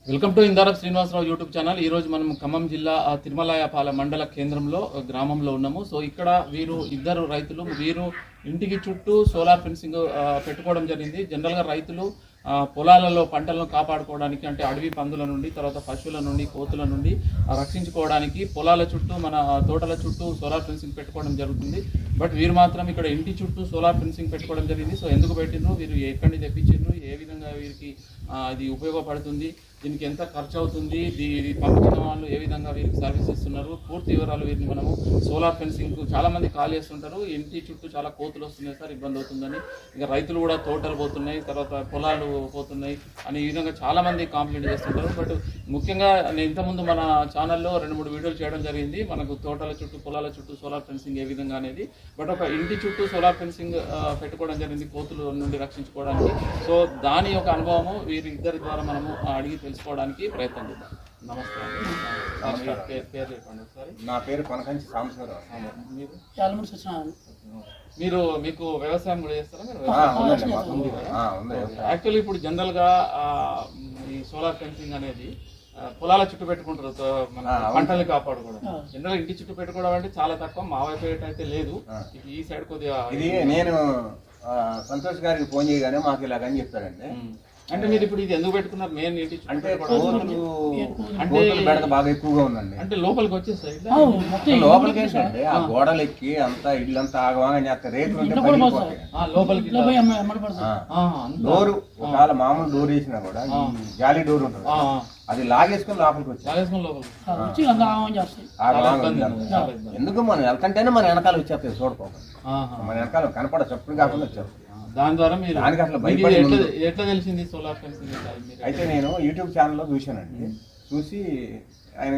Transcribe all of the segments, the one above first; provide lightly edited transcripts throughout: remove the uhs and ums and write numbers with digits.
Welcome to Indarap Srinivasarao YouTube channel. ఈ రోజు మనం ఖమ్మం జిల్లా తిరుమలాయపాల మండల కేంద్రంలో గ్రామంలో ఉన్నాము. సో ఇక్కడ ఇద్దరు రైతులు వీరు ఇంటికి చుట్టూ సోలార్ ఫెన్సింగ్ పెట్టుకోవడం జరిగింది. జనరల్గా రైతులు పొలాలలో పంటలను కాపాడుకోవడానికి, అంటే అడవి పందుల నుండి, తర్వాత పశువుల నుండి, కోతుల నుండి రక్షించుకోవడానికి పొలాల చుట్టూ, మన తోటల చుట్టూ సోలార్ ఫెన్సింగ్ పెట్టుకోవడం జరుగుతుంది. బట్ వీరు మాత్రం ఇక్కడ ఇంటి చుట్టూ సోలార్ ఫెన్సింగ్ పెట్టుకోవడం జరిగింది. సో ఎందుకు పెట్టిండ్రు, వీరు ఎక్కడి నుంచి తెప్పించిండ్రు, ఏ విధంగా వీరికి ఇది ఉపయోగపడుతుంది, దీనికి ఎంత ఖర్చు అవుతుంది, ఇది పంపించిన వాళ్ళు ఏ విధంగా వీరికి సర్వీస్ ఇస్తున్నారు, పూర్తి వివరాలు వీరిని మనము సోలార్ ఫెన్సింగ్ చాలా మంది కాల్ చేస్తుంటారు. ఇంటి చుట్టూ చాలా కోతులు వస్తున్నాయి సార్, ఇబ్బంది అవుతుందని, ఇక రైతులు కూడా తోటలు పోతున్నాయి, తర్వాత పొలాలు పోతున్నాయి అని ఈ విధంగా చాలా మంది కాంప్లైంట్ చేస్తుంటారు. బట్ ముఖ్యంగా నేను ఇంతకుముందు మన ఛానల్లో 2-3 వీడియోలు చేయడం జరిగింది, మనకు తోటల చుట్టూ పొలాల చుట్టూ సోలార్ ఫెన్సింగ్ ఏ విధంగా అనేది. బట్ ఒక ఇంటి చుట్టూ సోలార్ ఫెన్సింగ్ పెట్టుకోవడం జరిగింది కోతుల నుండి రక్షించుకోవడానికి. సో దాని యొక్క అనుభవము వీరిద్దరి ద్వారా మనము అడిగి తెలుసుకోవడానికి ప్రయత్నం చేద్దాం. నమస్తే. పేరు చెప్పండి ఒకసారి. నా పేరు కొనకంచి సాంబశివరావు. మీరు మీకు వ్యవసాయం కూడా చేస్తారా? మీరు యాక్చువల్లీ ఇప్పుడు జనరల్గా ఈ సోలార్ ఫెన్సింగ్ అనేది పొలాల చుట్టూ పెట్టుకుంటారు, మన పంటల్ని కాపాడుకోవడం. జనరల్ ఇంటి చుట్టూ పెట్టుకోవడం అంటే చాలా తక్కువ, మా వైపు అయితే లేదు. ఈ సైడ్ కొద్దిగా ఇది నేను సంతోష్ గారికి ఫోన్ చేయగానే మాకు ఇలాగని చెప్పారండి. అంటే మీరు ఇప్పుడు ఇది ఎందుకు పెట్టుకున్నారు? మెయిన్ ఏంటి అంటే కోతులు బెడద బాగా ఎక్కువగా ఉందండి. అంటే లోపలికి వచ్చేస్తాయి, లోపలికి ఏంటంటే ఆ గోడలు ఎక్కి అంతా ఇల్లంతా ఆగవాగా చేస్తారు. రేట్లు లోపలికి డోరు ఒకవేళ మామూలు డోర్ వేసినా కూడా జాలీ డోర్ ఉంటుంది, అది లాగేసుకుని లోపలికి వచ్చి ఎందుకు మనం వెళ్తుంటేనే మన వెనకాల వచ్చేస్తాయి, చూడుకోవాలి మన వెనకాల కనపడ చెప్పుడు కాకుండా వచ్చేస్తాయి. దాని ద్వారా మీరు దానికి అసలు భయపడి ఎట్లా తెలిసింది సోలార్ ఫెన్సింగ్? అయితే నేను యూట్యూబ్ ఛానల్లో చూశానండి. చూసి ఆయన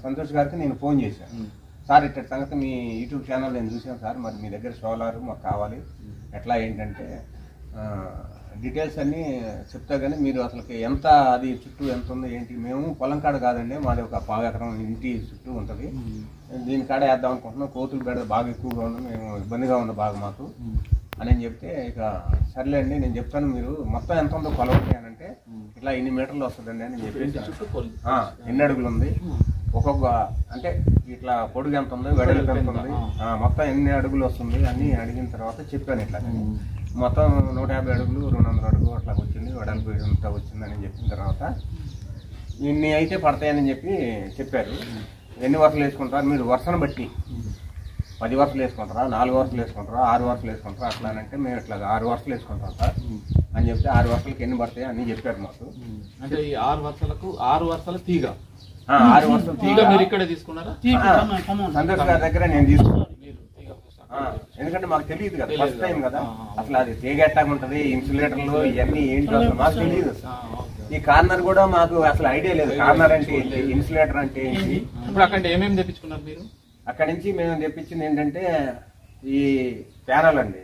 సంతోష్ గారికి నేను ఫోన్ చేశాను. సార్ ఇట్ట సంగతి మీ యూట్యూబ్ ఛానల్ నేను చూశాను సార్, మరి మీ దగ్గర సోలార్ మాకు కావాలి, ఎట్లా ఏంటంటే డీటెయిల్స్ అన్నీ చెప్తా కానీ మీరు అసలుకి ఎంత, అది చుట్టూ ఎంత ఉందో ఏంటి. మేము పొలం కాడ కాదండి, మాది ఒక 1/4 ఎకరం ఇంటి చుట్టూ ఉంటుంది, దీని కాడ వేద్దాం అనుకుంటున్నాం. కోతులు బెడ బాగా ఎక్కువగా ఉంది, మేము ఇబ్బందిగా ఉంది బాగా మాకు అని చెప్తే, ఇక సర్లేండి నేను చెప్తాను, మీరు మొత్తం ఎంత ఉందో కొలవండి అని అంటే, ఇట్లా ఇన్ని మీటర్లు వస్తుందండి అని చెప్పేసి, ఎన్ని అడుగులు ఉంది, ఒక్కొక్క అంటే ఇట్లా పొడుగు ఎంత ఉంది, వెడల్పు ఎంత ఉంది, మొత్తం ఎన్ని అడుగులు వస్తుంది అని అడిగిన తర్వాత చెప్పాను. ఇట్లా మొత్తం 150 అడుగులు 200 అడుగులు అట్లా వచ్చింది, వెడల్పు ఎంత వచ్చిందని చెప్పిన తర్వాత ఇన్ని అయితే పడతాయని చెప్పారు. ఎన్ని వరుసలు వేసుకుంటారు మీరు, వరుసను బట్టి 10 వరుసలు వేసుకుంటారా, 4 వరుసలు వేసుకుంటారా, 6 వరుసలు వేసుకుంటారా అట్లా అంటే, మేము ఇట్లా 6 వరుసలు వేసుకుంటాం సార్ అని చెప్తే 6 వరుసలకు ఎన్ని పడతాయి అన్ని చెప్పారు మాకు. అంటే ఈ 6 వరుసలకు 6 వరుసల తీగ, 6 వరుసల తీగ మీరు ఇక్కడే తీసుకున్నారా? సంతోష్ గారి దగ్గర నేను తీసుకున్నాను, ఎందుకంటే మాకు తెలియదు కదా, ఫస్ట్ టైం కదా, అసలు అది తీగ ఎట్టా ఉంటుంది, ఇన్సులేటర్లు ఇవన్నీ ఏంటి అసలు మాకు తెలియదు. ఈ కార్నర్ కూడా మాకు అసలు ఐడియా లేదు, కార్నర్ అంటే ఏంటి, ఇన్సులేటర్ అంటే ఏంటి. ఇప్పుడు అక్కడ ఏమేమి తెప్పించుకున్నారు మీరు? అక్కడి నుంచి మేము తెప్పించింది ఏంటంటే ఈ ప్యానల్ అండి,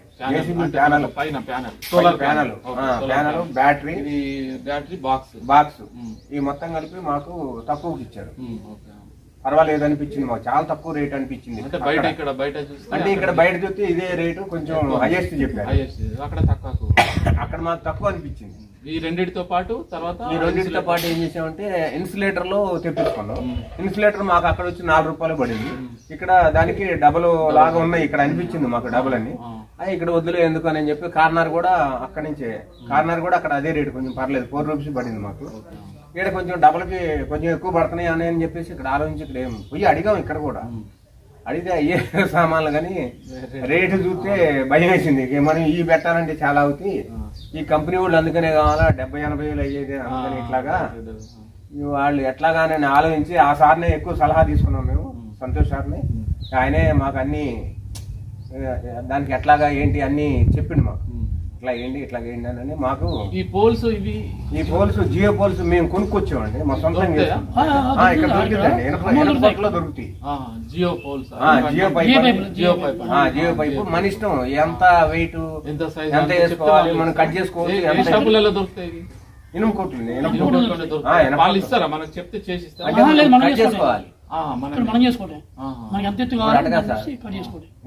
ప్యానల్ పైన panel, solar panel, battery box ఈ మొత్తం కలిపి మాకు తక్కువకి ఇచ్చారు. పర్వాలేదు అనిపించింది, మాకు చాలా తక్కువ రేట్ అనిపించింది. అంటే ఇక్కడ బయట చూస్తే ఇదే రేటు కొంచెం హైయెస్ట్ చెప్పారు, అక్కడ మాకు తక్కువ అనిపించింది. ఈ రెండింటితో పాటు తర్వాత ఈ రెండింటితో పాటు ఏం చేసామంటే ఇన్సులేటర్ లో తెప్పించుకున్నాం. ఇన్సులేటర్ మాకు అక్కడ వచ్చి 4 రూపాయలు పడింది, ఇక్కడ దానికి డబుల్ లాగా ఉన్నాయి, ఇక్కడ అనిపించింది మాకు డబుల్ అని. ఇక్కడ వద్దులే ఎందుకు అని చెప్పి కార్నర్ కూడా అక్కడి నుంచే, కార్నర్ కూడా అక్కడ అదే రేటు, కొంచెం పర్లేదు 4 రూపీస్ పడింది మాకు. ఇక్కడ కొంచెం డబుల్కి కొంచెం ఎక్కువ పడుతున్నాయి అని చెప్పేసి ఇక్కడ ఆలోచించి ఇక్కడ ఏం పోయి అడిగాం. ఇక్కడ కూడా అడిగితే అయ్యే సామాన్లు కానీ రేటు చూస్తే భయం వేసింది, మనం ఈ పెట్టాలంటే చాలా అవుతాయి, ఈ కంపెనీ వాళ్ళు అందుకనే కావాలా 70-80 వేలు అయ్యేది అందుకని ఇట్లాగా వాళ్ళు ఎట్లాగానే ఆలోచించి ఆ సార్నే ఎక్కువ సలహా తీసుకున్నాం మేము, సంతోష్ సార్ని. ఆయనే మాకు అన్ని దానికి ఎట్లాగా ఏంటి అన్ని చెప్పిండు మాకు, ఇట్లా ఏంటి ఇట్లా ఏంటి అని. మాకు ఈ పోల్స్ జియో పోల్స్ మేము కొనుక్కొచ్చామండి, మా సొంతంగా ఇక్కడ దొరుకుతాయండి, ఎనపట్లో దొరుకుతాయి జియో పైపు. మన ఇష్టం ఎంత వెయిట్ ఎంత వేసుకోవాలి, మనం కట్ చేసుకోవాలి. ఇనుము కోట్లు కట్ చేసుకోవాలి.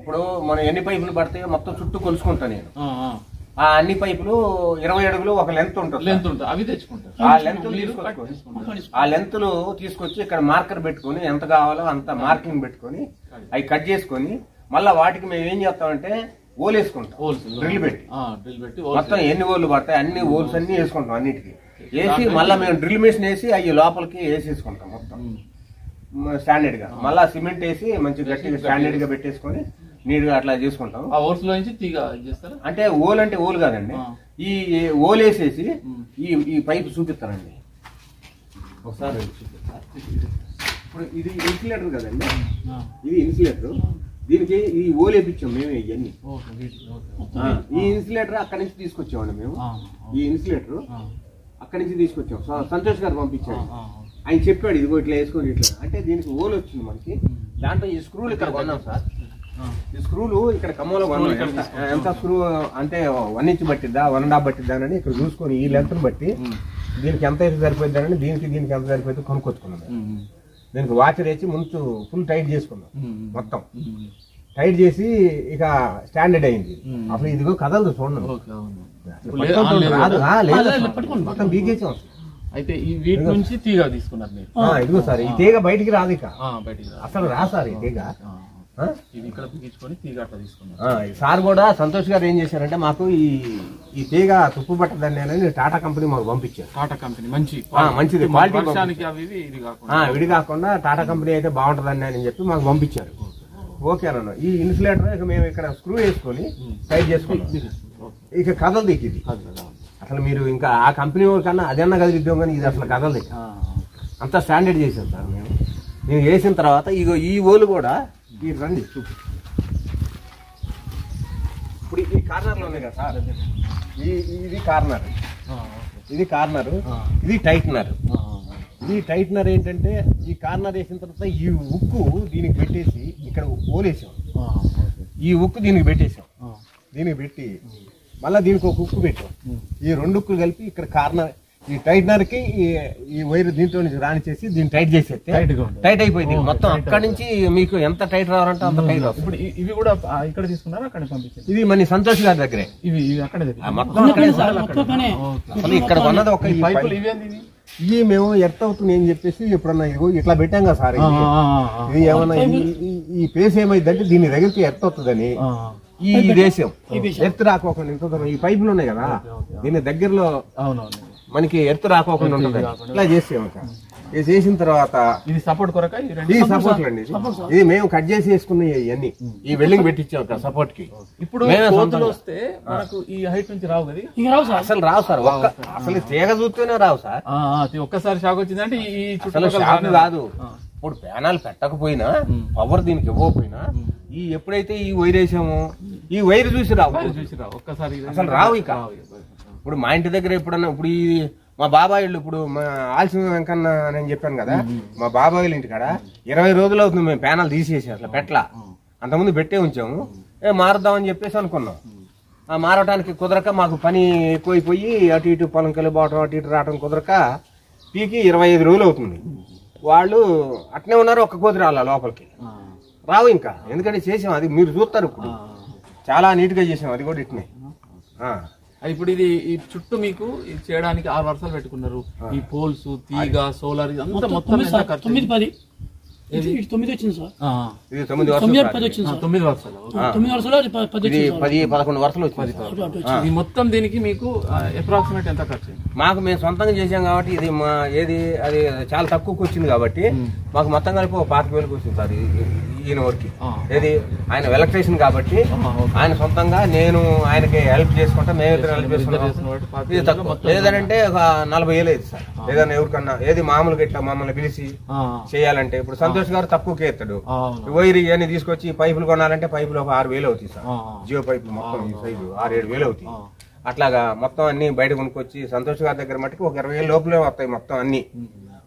ఇప్పుడు మనం ఎన్ని పైపులు పడతాయో మొత్తం చుట్టూ కొలుసుకుంటా నేను. ఆ అన్ని పైపులు 20 అడుగులు ఒక లెంత్ ఉంటుంది. అవి తెచ్చుకుంటారు. ఆ లెంత్ ఆ లెంత్లు తీసుకొచ్చి ఇక్కడ మార్కర్ పెట్టుకుని ఎంత కావాలో అంత మార్కింగ్ పెట్టుకుని అవి కట్ చేసుకొని మళ్ళీ వాటికి మేము ఏం చేస్తామంటే ఓలు వేసుకుంటాం. డ్రిల్ పెట్టి మొత్తం ఎన్ని ఓళ్ళు పడతాయి అన్ని ఓల్స్ అన్ని వేసుకుంటాం. అన్నిటికీ వేసి మళ్ళీ మేము డ్రిల్ మెషిన్ వేసి అవి లోపలికి వేసేసుకుంటాం మొత్తం స్టాండర్డ్ గా. మళ్ళా సిమెంట్ వేసి మంచి గట్టిగా స్టాండర్డ్ గా పెట్టేసుకొని నీట్ గా అట్లా చేసుకుంటాం. అంటే ఓల్ అంటే ఓలు కాదండి, ఈ ఓలు వేసేసి ఈ పైపు చూపిస్తానండి ఒకసారి. ఇప్పుడు ఇది ఇన్సులేటర్ కదండి, ఇది ఇన్సులేటర్. దీనికి ఈ ఓలు వేపించాం మేమే ఇవన్నీ. ఈ ఇన్సులేటర్ అక్కడి నుంచి తీసుకొచ్చామండి మేము. ఈ ఇన్సులేటర్ అక్కడి నుంచి తీసుకొచ్చాం, సంతోష్ గారు పంపించాడు. ఆయన చెప్పాడు ఇదిగో ఇట్లా వేసుకొని ఇట్లా అంటే దీనికి ఓలు వచ్చింది మనకి. దాంట్లో ఈ స్క్రూలు ఇక్కడ కొన్నాం సార్. ఈ స్క్రూలు ఇక్కడ ఖమ్మంలో కొన్నాం. ఎంత స్క్రూ అంటే 1 ఇంచ్ పట్టిద్దా 1.5 పట్టిద్దా అని ఇక్కడ చూసుకొని ఈ లెంత్ బట్టి దీనికి ఎంత అయితే సరిపోద్దానని దీనికి ఎంత సరిపోతే కొనుక్కొచ్చుకున్నాం. దీనికి వాచర్ వేసి ముందు ఫుల్ టైట్ చేసుకున్నాం. మొత్తం టైట్ చేసి ఇక స్టాండర్డ్ అయింది. అసలు ఇదిగో కదలదు చూడండి, మొత్తం బీకేసాం. అయితే వీటి నుంచి తీగ తీసుకున్నారు మీరు? ఇదిగో సార్ ఈ తీగ బయటికి రాదు, ఇక అసలు రా సార్ ఈ తీగ. ఇక్కడ బిగించుకొని తీగ అట్లా తీసుకున్నారు. సార్ కూడా సంతోష్ గారు ఏం చేశారంటే మాకు ఈ తీగ తుప్పు పట్టదని అని టాటా కంపెనీ మాకు పంపించారు. టాటా కంపెనీ మంచిది విడి కాకుండా టాటా కంపెనీ అయితే బాగుంటదని అని చెప్పి మాకు పంపించారు. ఓకేనన్నా. ఈ ఇన్సులేటర్ ఇక మేము ఇక్కడ స్క్రూ వేసుకొని టైట్ చేసుకున్నాం. ఇక కదలదు ఇది అసలు. మీరు ఇంకా ఆ కంపెనీ కన్నా అదన్నా కదిలిద్దాం కానీ ఇది అసలు కదలదు. అంతా స్టాండర్డ్ చేసాం సార్ మేము. మేము వేసిన తర్వాత ఇగో ఈ ఓలు కూడా ఈ రండి చూపి. ఇప్పుడు ఈ కార్నర్లో ఉన్నాయి కదా సార్, ఇది కార్నర్, ఇది కార్నర్, ఇది టైట్నర్. ఈ టైట్నర్ ఏంటంటే ఈ కార్నర్ వేసిన తర్వాత ఈ ఉక్కు దీనికి పెట్టేసి ఇక్కడ ఓలేసాం. ఈ ఉక్కు దీనికి పెట్టేసాం. దీనికి పెట్టి మళ్ళీ దీనికి ఒక ఉక్కు పెట్టాం. ఈ 2 ఉక్కులు కలిపి ఇక్కడ కార్నర్ ఈ టైట్నర్ కి ఈ వైర్ దీంట్లో నుంచి రానిచేసి దీన్ని టైట్ చేసేస్తే టైట్ అయిపోయింది మొత్తం. అక్కడి నుంచి మీకు ఎంత టైట్ రావాలంటే అంత టైట్ రావు. ఇప్పుడు ఇవి కూడా ఇక్కడ తీసుకున్నారా అక్కడ పంపించారు? ఇది మన సంతోష్ గారి దగ్గరే. ఇవి అక్కడే మొత్తం అక్కడే సార్. అసలు ఇక్కడ కొన్నది ఒక ఇవి మేము ఎర్త్ అవుతుంది అని చెప్పేసి ఎప్పుడన్నా ఇదిగో ఇట్లా పెట్టాం కదా సార్. ఇది ఏమన్నా ఈ పేస్ ఏమైందంటే దీని దగ్గరికి ఎర్త్ అవుతుందని ఈ దేశం ఎర్త్ రాకోకుండా ఇంత ఈ పైపులు ఉన్నాయి కదా దీని దగ్గరలో మనకి ఎర్త్ రాకోకుండా ఉంటుంది. ఇట్లా చేసాము. చేసిన తర్వాత ఇది సపోర్ట్ కొరక ఈ సపోర్ట్ అండి. ఇది మేము కట్ చేసి వేసుకున్న ఇవన్నీ ఈ వెల్డింగ్ పెట్టించాం సపోర్ట్ కి. ఇప్పుడు వస్తే మనకు ఈ హైట్ నుంచి రావు కదా, అసలు రావు సార్. అసలు తీగ చూస్తేనే రావు సార్. ఒక్కసారి షాక్ వచ్చిందంటే ఈ అసలు షాక్ కాదు. ఇప్పుడు ప్యానాలు పెట్టకపోయినా పవర్ దీనికి ఇవ్వకపోయినా ఈ ఎప్పుడైతే ఈ వైర్ వేసామో ఈ వైర్ చూసి రావు ఒక్కసారి అసలు రావు. ఇక ఇప్పుడు మా ఇంటి దగ్గర ఎప్పుడన్నా ఇప్పుడు ఈ మా బాబాయిళ్ళు ఇప్పుడు మా ఆల్సిన వెంకన్న నేను చెప్పాను కదా, మా బాబాయిల ఇంటికాడ 20 రోజులు అవుతుంది మేము ప్యానల్ తీసేసి అసలు పెట్టలా. అంతకుముందు పెట్టే ఉంచాము. మారుద్దామని చెప్పేసి అనుకున్నాం. మారటానికి కుదరక మాకు పని ఎక్కువైపోయి అటు ఇటు పొలం కలిపోవటం అటు ఇటు రావటం కుదరక పీకి 25 రోజులు అవుతుంది. వాళ్ళు అట్నే ఉన్నారు. ఒక్క కోతి రాలా లోపలికి రావు ఇంకా. ఎందుకంటే చేసాం అది మీరు చూస్తారు. ఇప్పుడు చాలా నీట్ గా చేసాం. అది కూడా ఇట్నే. ఇప్పుడు ఇది ఈ చుట్టూ మీకు చేయడానికి 6 వరుసలు పెట్టుకున్నారు. ఈ పోల్స్ తీగ సోలార్ అంతా మొత్తం 9-10 9 వచ్చింది సార్. ఇది 9 వరుసలు. 9 వరుసలు 10-11 వరుసలు వచ్చింది. ఇది మొత్తం దీనికి మీకు అప్రాక్సిమేట్ ఎంత ఖర్చు? మాకు మేము సొంతంగా చేసాం కాబట్టి ఇది మా ఏది అది చాలా తక్కువకి వచ్చింది కాబట్టి మాకు మొత్తం కలిపి 25,000 వచ్చింది సార్ ఈయన వరకు. ఏది ఆయన ఎలక్ట్రీషియన్ కాబట్టి ఆయన సొంతంగా నేను ఆయనకి హెల్ప్ చేసుకుంటా మేమిద్దరు హెల్ప్ చేసుకుంటాం. ఇది తక్కువ లేదంటే ఒక 40,000 అయింది సార్. ఏదైనా ఎవరికన్నా ఏది మామూలుగా ఇట్లా మమ్మల్ని పిలిచి చేయాలంటే ఇప్పుడు సంతోష్ గారు తక్కువకి ఎత్తాడు. వైర్ ఇవన్నీ తీసుకొచ్చి పైపులు కొనాలంటే పైపులు ఒక 6,000 అవుతాయి సార్. జియో పైపులు మొత్తం ఈ సైజు 6-7,000 అవుతాయి. అట్లాగా మొత్తం అన్ని బయట కొనుక్కొచ్చి సంతోష్ గారి దగ్గర మట్టుకు ఒక 20,000 లోపలే వస్తాయి మొత్తం అన్ని.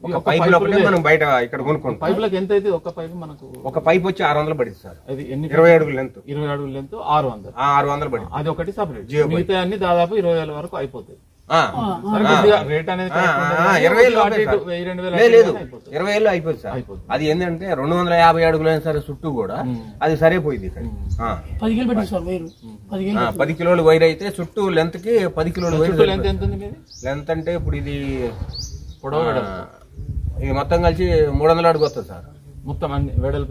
ఒక పైపులు ఒకటి మనం బయట ఇక్కడ కొనుక్కుంటాం. పైపులకు ఎంత అయితే ఒక పైపు మనకు ఒక పైప్ వచ్చి 600 పడింది సార్. 20 అడుగుల లెంత్ 600 600 పడింది. అది ఒకటి సపరేట్. మిగతా అన్ని దాదాపు 20,000 వరకు అయిపోతాయి. రేట్ అనేది 20,000 లేదు 20,000 అయిపోతుంది సార్. అది ఏంటంటే 250 అడుగులైన సరే చుట్టూ కూడా అది సరిపోయింది ఇక్కడ. 10 కిలోలు వైర్ అయితే చుట్టూ లెంత్ కి 10 కిలోలు వైర్. లెంత్ అంటే ఇప్పుడు ఇది ఇది మొత్తం కలిసి 300 అడుగు వస్తుంది సార్. మొత్తం 150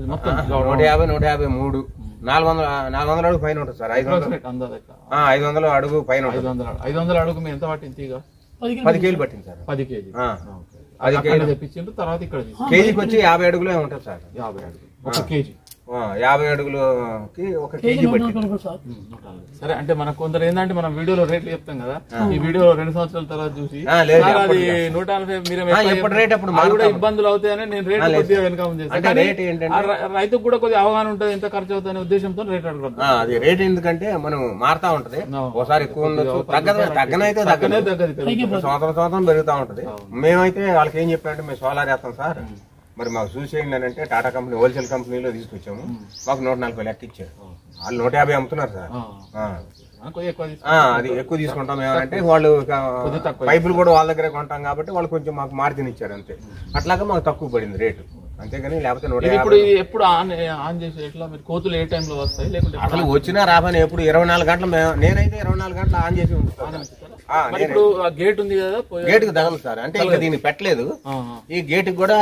3 400 అడుగు పైన ఉంటుంది సార్. 500 అడుగు పైన 500 అడుగు ఎంత పట్టింది? 10 కేజీలు పట్టింది సార్. 10 కేజీ 10 కేజీలు తెప్పించారు. తర్వాత ఇక్కడ కేజీకి వచ్చి 50 అడుగులే ఉంటుంది సార్. 50 అడుగులు 1 కేజీ. 50 అడుగులకి 1 కేజీ పట్టింది. సరే, అంటే మనకు కొందరు ఏంటంటే మనం వీడియోలో రేట్లు చెప్తాం కదా, ఈ వీడియో 2 సంవత్సరాల తర్వాత చూసి అది 140 మీరు కూడా ఇబ్బందులు అవుతాయని నేను రేట్ కొద్దిగా వెనకం చేస్తాను. రైతుకు కూడా కొద్దిగా అవగాహన ఉంటుంది ఎంత ఖర్చు అవుతాయనే ఉద్దేశంతో రేట్ అడుగుతాం. అది రేట్ ఎందుకంటే మనం మారుతా ఉంటది, ఒకసారి ఎక్కువ ఉండొచ్చు, తగ్గనైతే సంవత్సరం పెరుగుతా ఉంటది. మేమైతే వాళ్ళకి ఏం చెప్పారంటే మేము సోలార్ వేస్తాం సార్, మరి మాకు చూసేయండి అని అంటే టాటా కంపెనీ హోల్సేల్ కంపెనీలో తీసుకొచ్చాము. మాకు 140 లెక్క ఇచ్చారు. వాళ్ళు 150 అమ్ముతున్నారు సార్. అది ఎక్కువ తీసుకుంటాం ఏమంటే వాళ్ళు పైపులు కూడా వాళ్ళ దగ్గరే కొంటాం కాబట్టి వాళ్ళు కొంచెం మాకు మార్జిన్ ఇచ్చారు అంతే. అట్లాగా మాకు తక్కువ పడింది రేటు, అంతేగాని లేకపోతే 150. ఎప్పుడు ఆన్ చేసే ఎట్లా మీరు కోతులు ఏ టైంలో వస్తాయి? లేకుంటే అసలు వచ్చినా రాబోయే ఎప్పుడు 24 గంటలు నేనైతే 24 గంటలు ఆన్ చేసి ఉంటాను. ఇప్పుడు గేట్ ఉంది కదా, గేట్ కి తగలదు సార్. అంటే ఇంకా దీనికి పెట్టలేదు. ఈ గేట్ కి కూడా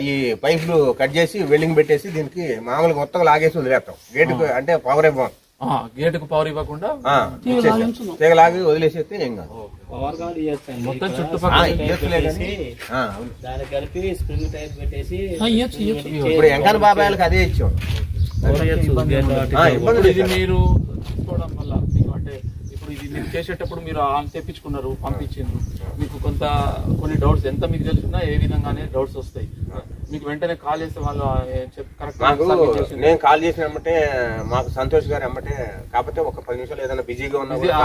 ఈ పైపులు కట్ చేసి వెల్డింగ్ పెట్టేసి దీనికి మామూలుగా మొత్తం లాగేసి వదిలేస్తాం. గేట్ అంటే పవర్ ఇవ్వం, గేట్ కు పవర్ ఇవ్వకుండా తీగలాగి వదిలేసేస్తే ఏం కాదు. మొత్తం చుట్టుపక్కల ఇప్పుడు ఎంకన్ బాబాయ్లకి అదే ఇచ్చాం. ఇది మీరు తీసుకోవడం వల్ల అంటే ఇప్పుడు ఇది మీరు చేసేటప్పుడు మీరు తెప్పించుకున్నారు, పంపించారు, మీకు కొన్ని డౌట్స్ ఎంత మీకు తెలుసుకున్నా ఏ విధంగానే డౌట్స్ వస్తాయి. మీకు వెంటనే కాల్ చేస్తే వాళ్ళు నేను కాల్ చేసినమ్మంటే మాకు సంతోష్ గారు అమ్మంటే, కాకపోతే ఒక 10 నిమిషాలు ఏదైనా బిజీగా ఉన్నా కూడా,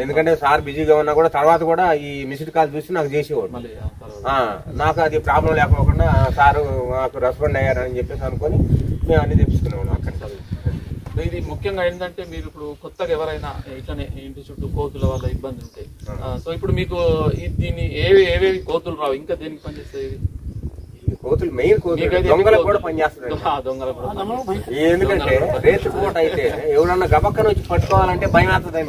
ఎందుకంటే సార్ బిజీగా ఉన్నా కూడా తర్వాత కూడా ఈ మిస్డ్ కాల్ చూసి నాకు చేసేవాడు. నాకు అది ప్రాబ్లం లేకపోకుండా సారు మాకు రెస్పాండ్ అయ్యారని చెప్పేసి అనుకొని మేము అన్ని తెప్పించుకున్నాము అక్కడ. ఇది ముఖ్యంగా ఏంటంటే మీరు ఇప్పుడు కొత్తగా ఎవరైనా ఇట్లనే ఇంటి చుట్టూ కోతుల వల్ల ఇబ్బంది ఉంటాయి. సో ఇప్పుడు మీకు దీన్ని ఏవేవి కోతులు రావు, ఇంకా దేనికి పనిచేస్తాయి? కోతులు మెయిన్ కోతులు దొంగలు కూడా పనిచేస్తున్నాయి. ఎందుకంటే రేసు పూట అయితే ఎవరన్నా గబక్కన వచ్చి పట్టుకోవాలంటే భయం అవుతుంది.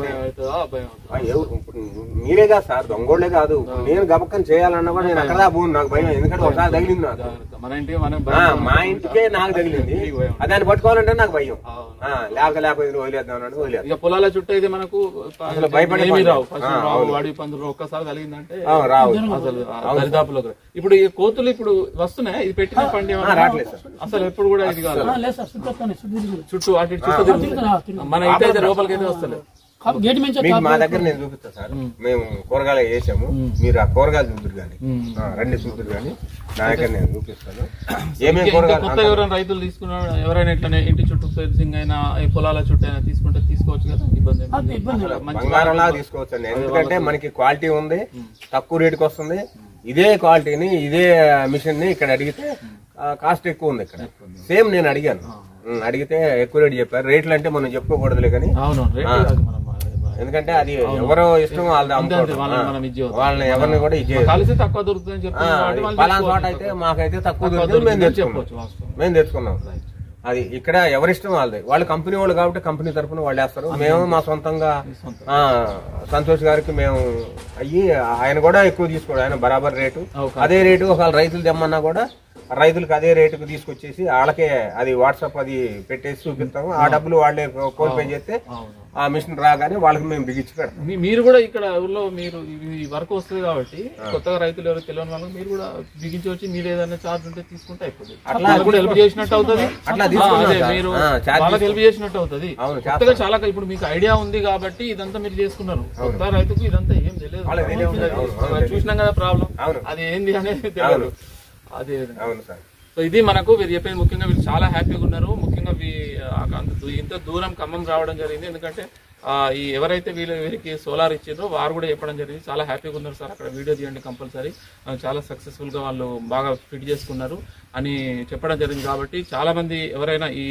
మీరే కాదు సార్, దొంగోళ్లే కాదు, నేను గబక్కన చేయాలన్నా కూడా నేను అక్కడ పోను, నాకు భయం. ఎందుకంటే ఒకసారి తగిలింది నాకు, మా ఇంటికే నాకు తగిలింది, దాన్ని పట్టుకోవాలంటే నాకు భయం. లేకపోతే వదిలేద్దాం వదిలేదు. ఇక పొలాల చుట్టూ అయితే మనకు అసలు భయపడే వాడి పందులు ఒక్కసారి తగిలిందంటే రావు అసలు దరిదాపులో. ఇప్పుడు ఈ కోతులు ఇప్పుడు వస్తున్నాయి, ఇది పెట్టిన పండి రావట్లేదు అసలు ఎప్పుడు కూడా ఇది కాదు, చుట్టూ అటు చుట్టూ మన ఇంటి లోపలికి అయితే వస్తలేదు. మా దగ్గర నేను చూపిస్తా సార్, మేము కూరగాయలు వేసాము, మీరు ఆ కూరగాయలు చూద్దరు కానీ రండి చూద్దరు కానీ నా దగ్గర నేను చూపిస్తాను. ఏమేమి కొత్త ఎవరైనా రైతులు తీసుకున్నాడు, ఎవరైనా ఇట్లనే ఇంటి చుట్టూ ఫెన్సింగ్ అయినా పొలాల చుట్టూ అయినా తీసుకుంటే తీసుకోవచ్చు కదా, ఇబ్బంది బంగారంలా తీసుకోవచ్చు అండి. ఎందుకంటే మనకి క్వాలిటీ ఉంది, తక్కువ రేటుకి వస్తుంది. ఇదే క్వాలిటీని ఇదే మిషన్ ని ఇక్కడ అడిగితే కాస్ట్ ఎక్కువ ఉంది. ఇక్కడ సేమ్ నేను అడిగాను, అడిగితే ఎక్కువ రేటు చెప్పారు. రేట్లు అంటే మనం చెప్పుకోకూడదులే కానీ, ఎందుకంటే అది ఎవరో ఇష్టం వాళ్ళని ఎవరిని కూడా తక్కువ దొరుకుతుంది. పలానా చోట అయితే మాకైతే తక్కువ దొరుకుతుంది, మేము తెచ్చుకున్నాం. అది ఇక్కడ ఎవరిష్టం వాళ్ళది, వాళ్ళు కంపెనీ వాళ్ళు కాబట్టి కంపెనీ తరఫున వాళ్ళు వేస్తారు. మేము మా సొంతంగా సంతోష్ గారికి మేము అయ్యి ఆయన కూడా ఎక్కువ తీసుకోడు, ఆయన బరాబర్ రేటు అదే రేటు. ఒకవేళ రైతులు తెమ్మన్నా కూడా రైతులకు అదే రేటుకు తీసుకొచ్చేసి వాళ్ళకే అది వాట్సాప్ అది పెట్టేసి చూపిస్తాము. ఆ డబ్బులు వాళ్ళే ఫోన్ పే చేస్తే ఆ మిషన్ రాగానే వాళ్ళకి మేము బిగించి పెడతాం. మీరు కూడా ఇక్కడ ఊర్లో మీరు ఈ వర్క్ వస్తుంది కాబట్టి కొత్తగా రైతులు ఎవరు తెలియని వాళ్ళకి మీరు కూడా బిగించి వచ్చి మీరు ఏదైనా ఛార్జ్ ఉంటే తీసుకుంటే అయిపోతుంది. అట్లా కూడా హెల్ప్ చేసినట్టు అవుతుంది, మీరు వాళ్ళకి హెల్ప్ చేసినట్టు అవుతుంది. కొత్తగా చాలా ఇప్పుడు మీకు ఐడియా ఉంది కాబట్టి ఇదంతా మీరు చేసుకున్నారు. కొత్త రైతుకు ఇదంతా ఏం తెలియదు, చూసినాం కదా ప్రాబ్లం అది ఏంది అనేది తెలియదు. అదే సో ఇది మనకు వీరు చెప్పేది. ముఖ్యంగా వీళ్ళు చాలా హ్యాపీగా ఉన్నారు. ముఖ్యంగా ఇంత దూరం ఖమ్మం రావడం జరిగింది, ఎందుకంటే ఈ ఎవరైతే వీరికి సోలార్ ఇచ్చారో వారు కూడా చెప్పడం జరిగింది. చాలా హ్యాపీగా ఉన్నారు సార్, అక్కడ వీడియో తీయండి కంపల్సరీ, చాలా సక్సెస్ఫుల్ గా వాళ్ళు బాగా ఫిట్ చేసుకున్నారు అని చెప్పడం జరిగింది. కాబట్టి చాలా మంది ఎవరైనా ఈ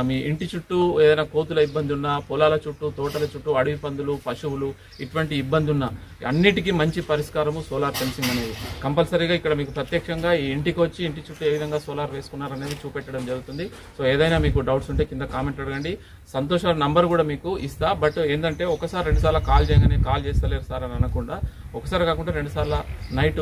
మీ ఇంటి చుట్టూ ఏదైనా కోతుల ఇబ్బంది ఉన్నా, పొలాల చుట్టూ, తోటల చుట్టూ అడవి పందులు, పశువులు ఇటువంటి ఇబ్బంది ఉన్నా అన్నిటికీ మంచి పరిష్కారము సోలార్ ఫెన్సింగ్ అనేది. కంపల్సరీగా ఇక్కడ మీకు ప్రత్యక్షంగా ఈ ఇంటికి వచ్చి ఇంటి చుట్టూ ఏ విధంగా సోలార్ వేసుకున్నారనేది చూపెట్టడం జరుగుతుంది. సో ఏదైనా మీకు డౌట్స్ ఉంటే కింద కామెంట్ అడగండి. సంతోష్ నంబర్ కూడా మీకు ఇస్తా. బట్ ఏంటంటే ఒకసారి 2 సార్లు కాల్ చేయగానే కాల్ చేస్తలేరు సార్ అని అనకుండా, ఒకసారి కాకుండా 2 సార్లు నైట్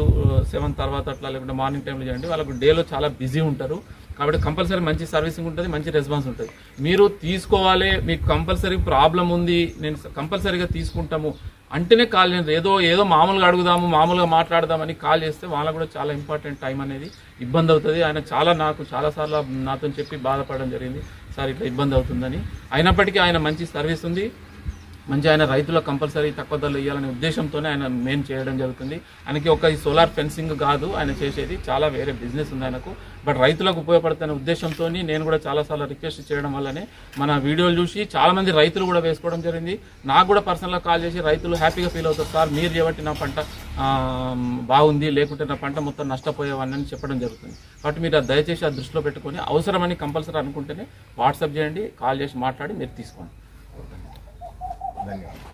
7 తర్వాత అట్లా లేకుంటే మార్నింగ్ టైంలో చేయండి. వాళ్ళకు డేలో చాలా బిజీ ఉంటారు కాబట్టి కంపల్సరీ మంచి సర్వీసింగ్ ఉంటుంది, మంచి రెస్పాన్స్ ఉంటుంది. మీరు తీసుకోవాలి, మీకు కంపల్సరీ ప్రాబ్లం ఉంది, నేను కంపల్సరీగా తీసుకుంటాము అంటేనే కాల్ చేయండి. ఏదో మామూలుగా అడుగుదాము, మామూలుగా మాట్లాడదామని కాల్ చేస్తే వాళ్ళకు కూడా చాలా ఇంపార్టెంట్ టైం అనేది ఇబ్బంది అవుతుంది. ఆయన నాకు చాలాసార్లు నాతో చెప్పి బాధపడడం జరిగింది, సార్ ఇట్లా ఇబ్బంది అవుతుందని. అయినప్పటికీ ఆయన మంచి సర్వీస్ ఉంది, మంచి ఆయన రైతులకు కంపల్సరీ తక్కువ ధరలు ఇవ్వాలనే ఉద్దేశంతోనే ఆయన మెయిన్ చేయడం జరుగుతుంది. ఆయనకి ఒక ఈ సోలార్ ఫెన్సింగ్ కాదు ఆయన చేసేది, చాలా వేరే బిజినెస్ ఉంది ఆయనకు. బట్ రైతులకు ఉపయోగపడుతున్న ఉద్దేశంతో నేను కూడా చాలాసార్లు రిక్వెస్ట్ చేయడం వల్లనే మన వీడియోలు చూసి చాలామంది రైతులు కూడా వేసుకోవడం జరిగింది. నాకు కూడా పర్సనల్గా కాల్ చేసి రైతులు హ్యాపీగా ఫీల్ అవుతారు, సార్ మీరు చేయబట్టి నా పంట బాగుంది, లేకుంటే నా పంట మొత్తం నష్టపోయేవాడిని అని చెప్పడం జరుగుతుంది. కాబట్టి మీరు దయచేసి ఆ దృష్టిలో పెట్టుకొని అవసరమని కంపల్సరీ అనుకుంటేనే వాట్సాప్ చేయండి, కాల్ చేసి మాట్లాడి మీరు తీసుకోండి. ధన్యవాదాలు.